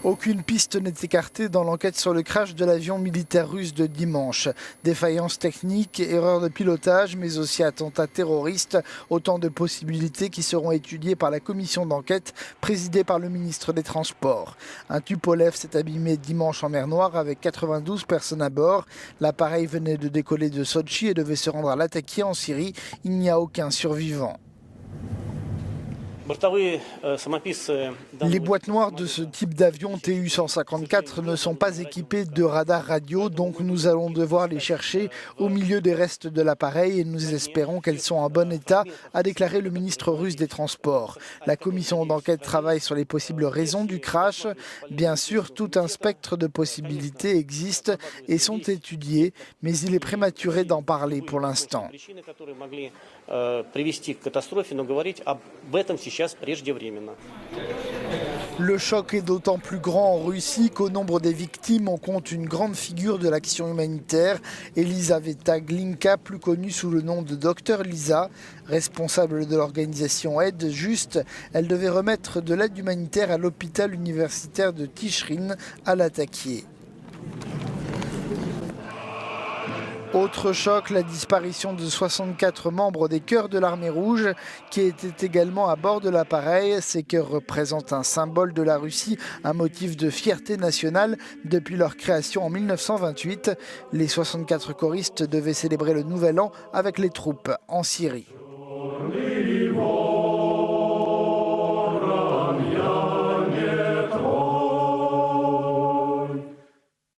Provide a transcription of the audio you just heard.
Aucune piste n'est écartée dans l'enquête sur le crash de l'avion militaire russe de dimanche. Défaillance technique, erreur de pilotage, mais aussi attentat terroriste. Autant de possibilités qui seront étudiées par la commission d'enquête présidée par le ministre des Transports. Un Tupolev s'est abîmé dimanche en mer Noire avec 92 personnes à bord. L'appareil venait de décoller de Sotchi et devait se rendre à Latakia en Syrie. Il n'y a aucun survivant. Les boîtes noires de ce type d'avion Tu-154 ne sont pas équipées de radars radio, donc nous allons devoir les chercher au milieu des restes de l'appareil et nous espérons qu'elles sont en bon état, a déclaré le ministre russe des Transports. La commission d'enquête travaille sur les possibles raisons du crash. Bien sûr, tout un spectre de possibilités existe et sont étudiées, mais il est prématuré d'en parler pour l'instant. Le choc est d'autant plus grand en Russie qu'au nombre des victimes, on compte une grande figure de l'action humanitaire, Elisaveta Glinka, plus connue sous le nom de Dr Lisa. Responsable de l'organisation Aide Juste, elle devait remettre de l'aide humanitaire à l'hôpital universitaire de Tichrin à Latakia. Autre choc, la disparition de 64 membres des Chœurs de l'Armée Rouge qui étaient également à bord de l'appareil. Ces chœurs représentent un symbole de la Russie, un motif de fierté nationale depuis leur création en 1928. Les 64 choristes devaient célébrer le Nouvel An avec les troupes en Syrie.